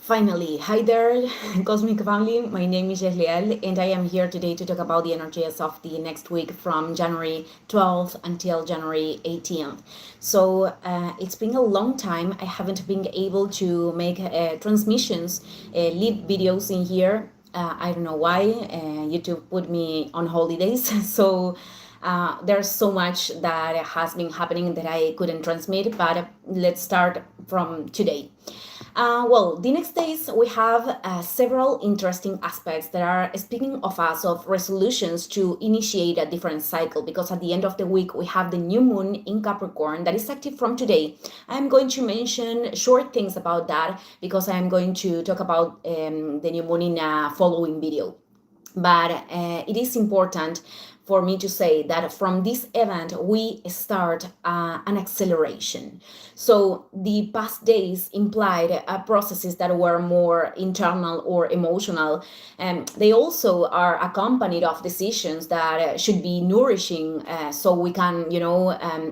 Finally, hi there, Cosmic Family. My name is Jesliel, and I am here today to talk about the energies of the next week from January 12th until January 18th. So it's been a long time. I haven't been able to make transmissions, live videos in here. I don't know why. YouTube put me on holidays, so there's so much that has been happening that I couldn't transmit, but let's start from today. The next days we have several interesting aspects that are speaking of us of resolutions to initiate a different cycle, because at the end of the week we have the new moon in Capricorn that is active from today. I'm going to mention short things about that because I'm going to talk about the new moon in a following video. But it is important for me to say that from this event we start an acceleration. So the past days implied processes that were more internal or emotional, and they also are accompanied of decisions that should be nourishing, so we can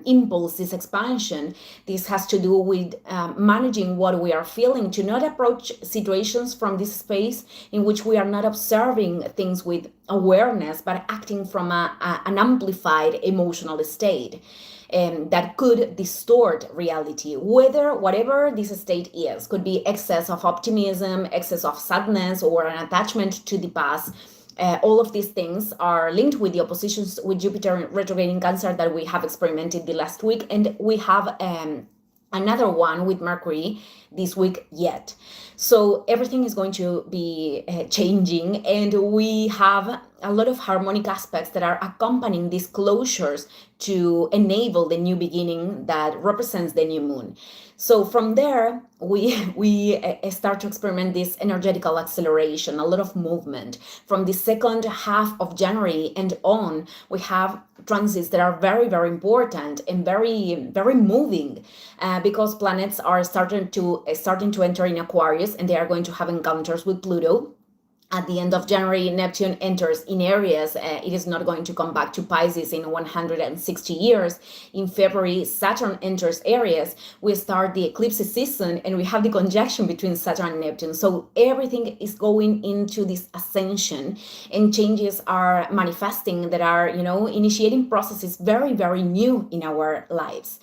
impulse this expansion. This has to do with managing what we are feeling, to not approach situations from this space in which we are not observing things with awareness but acting from an amplified emotional state that could distort reality. Whatever this state is, could be excess of optimism, excess of sadness, or an attachment to the past. All of these things are linked with the oppositions with Jupiter retrograde in Cancer that we have experimented the last week, and we have another one with Mercury this week yet. So everything is going to be changing, and we have a lot of harmonic aspects that are accompanying these closures to enable the new beginning that represents the new moon. So from there, we start to experiment this energetical acceleration, a lot of movement. From the second half of January and on, we have transits that are very, very important and very, very moving, because planets are starting to enter in Aquarius, and they are going to have encounters with Pluto. At the end of January, Neptune enters in Aries. It is not going to come back to Pisces in 160 years. In February, Saturn enters Aries. We start the eclipse season, and we have the conjunction between Saturn and Neptune. So everything is going into this ascension, and changes are manifesting that are, initiating processes very, very new in our lives.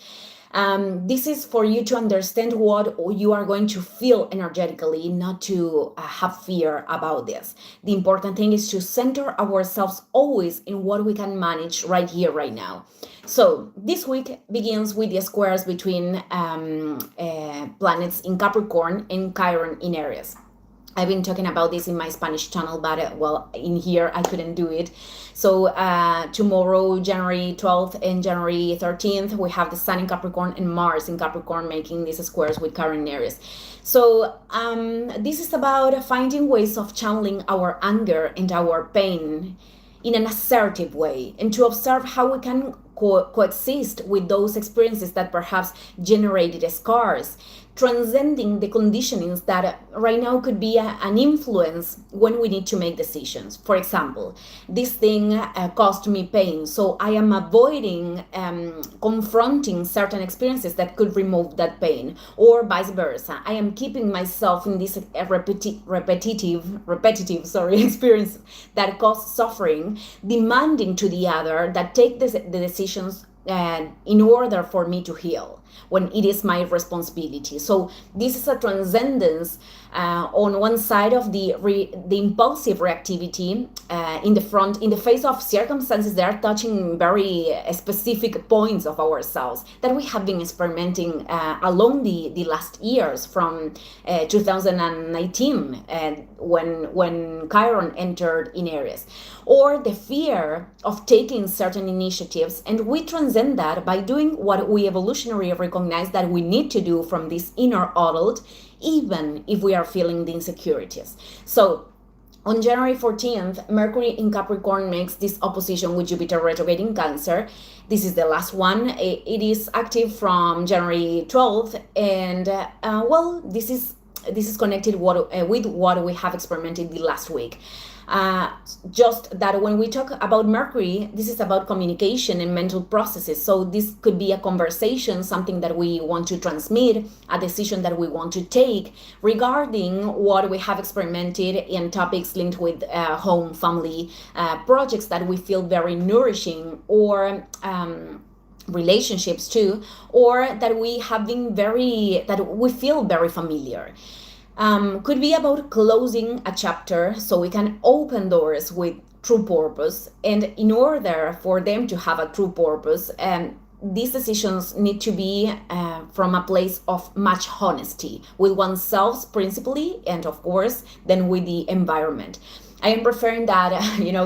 This is for you to understand what you are going to feel energetically, not to have fear about this. The important thing is to center ourselves always in what we can manage right here, right now. So this week begins with the squares between planets in Capricorn and Chiron in Aries. I've been talking about this in my Spanish channel, but in here I couldn't do it. So tomorrow, January 12th and January 13th, we have the Sun in Capricorn and Mars in Capricorn making these squares with Chiron in Aries. So this is about finding ways of channeling our anger and our pain in an assertive way, and to observe how we can coexist with those experiences that perhaps generated scars, transcending the conditionings that right now could be an influence when we need to make decisions. For example, this thing caused me pain, so I am avoiding confronting certain experiences that could remove that pain, or vice versa. I am keeping myself in this repetitive experience that cause suffering, demanding to the other that take the decisions in order for me to heal, when it is my responsibility. So this is a transcendence on one side of the impulsive reactivity in the face of circumstances that are touching very specific points of ourselves that we have been experimenting along the last years, from 2019 when Chiron entered in Aries, or the fear of taking certain initiatives, and we transcend that by doing what we evolutionarily recognize that we need to do from this inner adult, even if we are feeling the insecurities. So on January 14th, Mercury in Capricorn makes this opposition with Jupiter retrograde in Cancer. This is the last one. It is active from January 12th, and this is this is connected with what we have experimented the last week. Just that when we talk about Mercury, this is about communication and mental processes. So this could be a conversation, something that we want to transmit, a decision that we want to take regarding what we have experimented in topics linked with home, family, projects that we feel very nourishing, or relationships too, or that we feel very familiar. Could be about closing a chapter so we can open doors with true purpose. And in order for them to have a true purpose, these decisions need to be from a place of much honesty with oneself principally, and of course then with the environment. I am referring that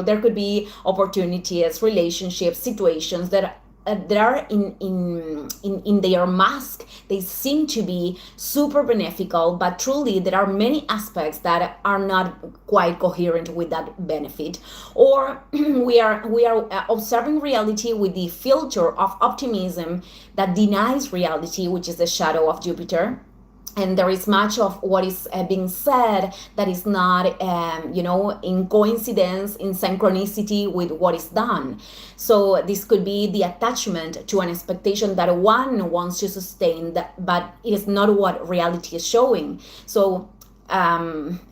there could be opportunities, relationships, situations that are in their mask. They seem to be super beneficial, but truly there are many aspects that are not quite coherent with that benefit. Or we are observing reality with the filter of optimism that denies reality, which is the shadow of Jupiter. And there is much of what is being said that is not, in coincidence, in synchronicity with what is done. So this could be the attachment to an expectation that one wants to sustain, but it is not what reality is showing. So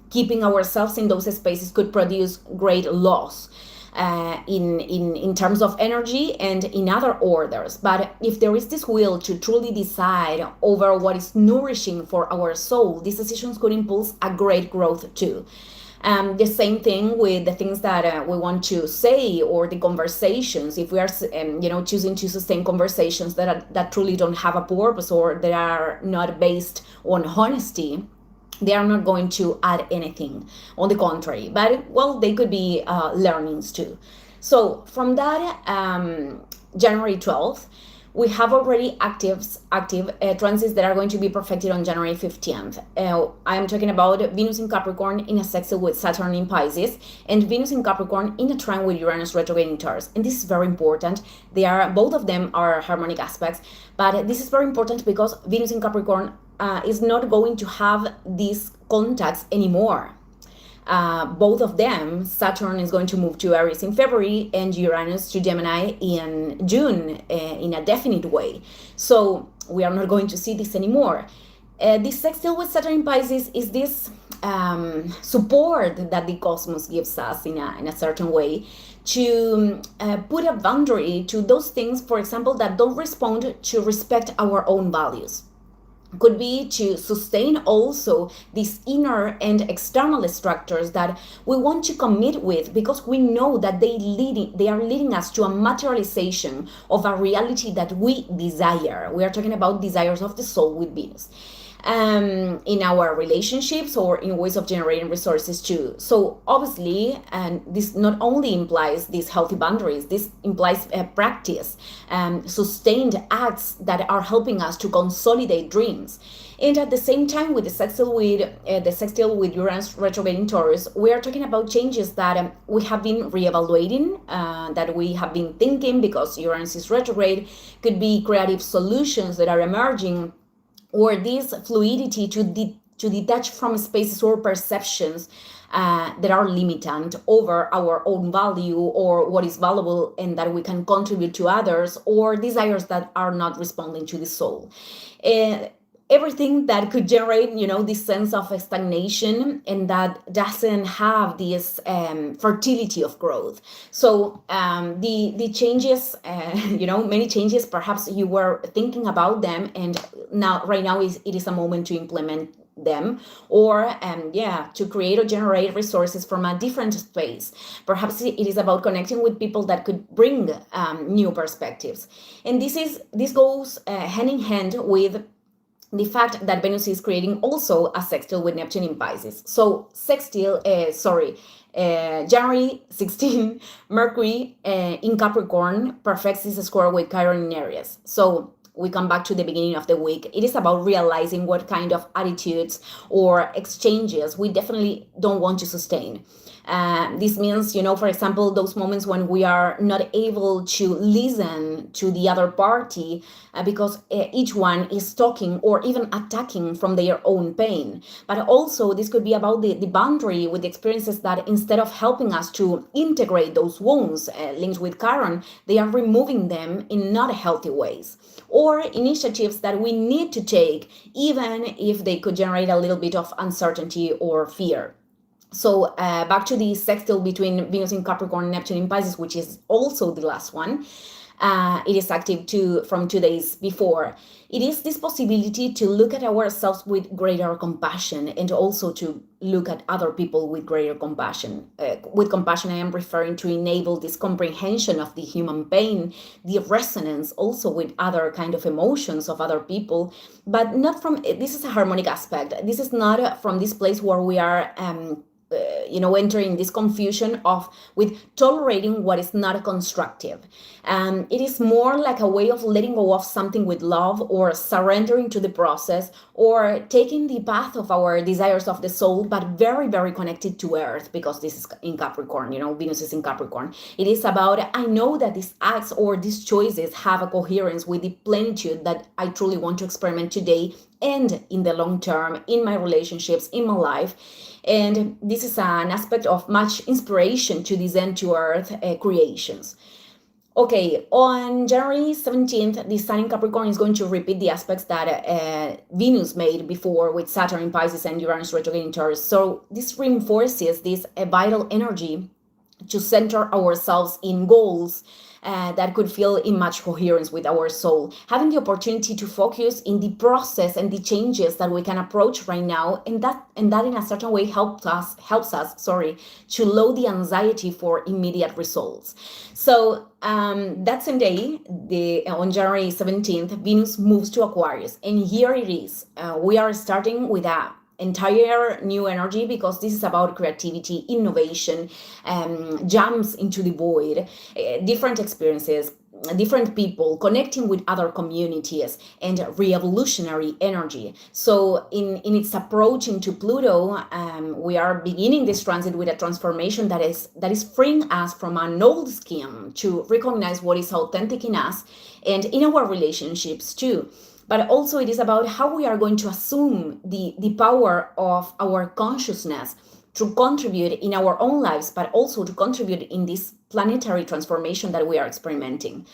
keeping ourselves in those spaces could produce great loss. In terms of energy and in other orders. But if there is this will to truly decide over what is nourishing for our soul, these decisions could impulse a great growth too. The same thing with the things that we want to say, or the conversations. If we are choosing to sustain conversations that truly don't have a purpose, or that are not based on honesty, they are not going to add anything. On the contrary, but they could be learnings too. So from that January 12th, we have already active transits that are going to be perfected on January 15th. I am talking about Venus in Capricorn in a sextile with Saturn in Pisces, and Venus in Capricorn in a trine with Uranus retrograde in Taurus. And this is very important. Both of them are harmonic aspects, but this is very important because Venus in Capricorn is not going to have these contacts anymore. Both of them, Saturn is going to move to Aries in February and Uranus to Gemini in June in a definite way. So we are not going to see this anymore. This sextile with Saturn in Pisces is this support that the cosmos gives us in a certain way to put a boundary to those things, for example, that don't respond to respect our own values. Could be to sustain also these inner and external structures that we want to commit with, because we know that they are leading us to a materialization of a reality that we desire. We are talking about desires of the soul with Venus. In our relationships or in ways of generating resources too. So obviously, and this not only implies these healthy boundaries, this implies practice, sustained acts that are helping us to consolidate dreams. And at the same time, with the sextile with Uranus retrograde in Taurus, we are talking about changes that we have been reevaluating, that we have been thinking, because Uranus is retrograde. Could be creative solutions that are emerging, or this fluidity to detach from spaces or perceptions that are limitant over our own value, or what is valuable and that we can contribute to others, or desires that are not responding to the soul. Everything that could generate, this sense of stagnation, and that doesn't have this fertility of growth. So the changes, many changes, perhaps you were thinking about them, and right now it is a moment to implement them, or to create or generate resources from a different space. Perhaps it is about connecting with people that could bring new perspectives. And this goes hand in hand with the fact that Venus is creating also a sextile with Neptune in Pisces. So January 16, Mercury in Capricorn perfects this square with Chiron in Aries. So we come back to the beginning of the week. It is about realizing what kind of attitudes or exchanges we definitely don't want to sustain. This means, for example, those moments when we are not able to listen to the other party because each one is talking or even attacking from their own pain. But also, this could be about the boundary with the experiences that instead of helping us to integrate those wounds linked with Chiron, they are removing them in not healthy ways. Or initiatives that we need to take, even if they could generate a little bit of uncertainty or fear. So back to the sextile between Venus in Capricorn and Neptune in Pisces, which is also the last one. It is active from 2 days before. It is this possibility to look at ourselves with greater compassion and also to look at other people with greater compassion. With compassion, I am referring to enable this comprehension of the human pain, the resonance also with other kind of emotions of other people, but not from, this is a harmonic aspect. This is not from this place where we are entering this confusion with tolerating what is not constructive. It is more like a way of letting go of something with love, or surrendering to the process, or taking the path of our desires of the soul, but very, very connected to earth, because this is in Capricorn, Venus is in Capricorn. It is about, I know that these acts or these choices have a coherence with the plenitude that I truly want to experiment today and in the long term, in my relationships, in my life. And this is an aspect of much inspiration to these end-to-earth creations. Okay, on January 17th, the Sun in Capricorn is going to repeat the aspects that Venus made before with Saturn in Pisces and Uranus retrograde in Taurus. So this reinforces this vital energy to center ourselves in goals that could feel in much coherence with our soul, having the opportunity to focus in the process and the changes that we can approach right now, and that in a certain way helps us to lower the anxiety for immediate results. So that same day, on January 17th, Venus moves to Aquarius, and here it is. We are starting with a entire new energy, because this is about creativity, innovation, jumps into the void, different experiences, different people, connecting with other communities, and revolutionary energy. So in its approach into Pluto, we are beginning this transit with a transformation that is freeing us from an old scheme to recognize what is authentic in us and in our relationships too. But also it is about how we are going to assume the power of our consciousness to contribute in our own lives, but also to contribute in this planetary transformation that we are experimenting.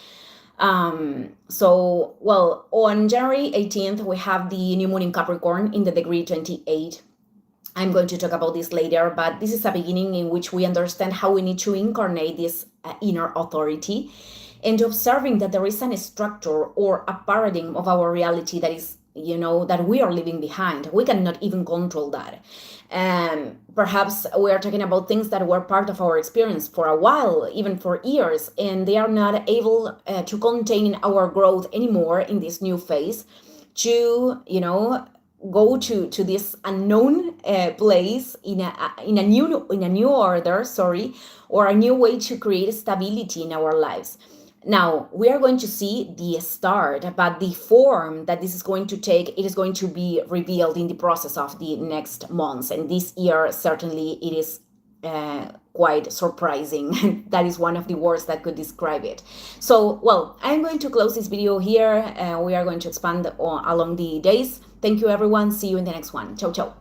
On January 18th, we have the new moon in Capricorn in the degree 28. I'm going to talk about this later, but this is a beginning in which we understand how we need to incarnate this inner authority, and observing that there is a structure or a paradigm of our reality that is, that we are leaving behind. We cannot even control that. Perhaps we are talking about things that were part of our experience for a while, even for years, and they are not able to contain our growth anymore in this new phase, to, go to this unknown place in a new order, or a new way to create stability in our lives. Now, we are going to see the start, but the form that this is going to take, it is going to be revealed in the process of the next months. And this year, certainly, it is quite surprising. That is one of the words that could describe it. So, I'm going to close this video here. We are going to expand along the days. Thank you, everyone. See you in the next one. Ciao, ciao.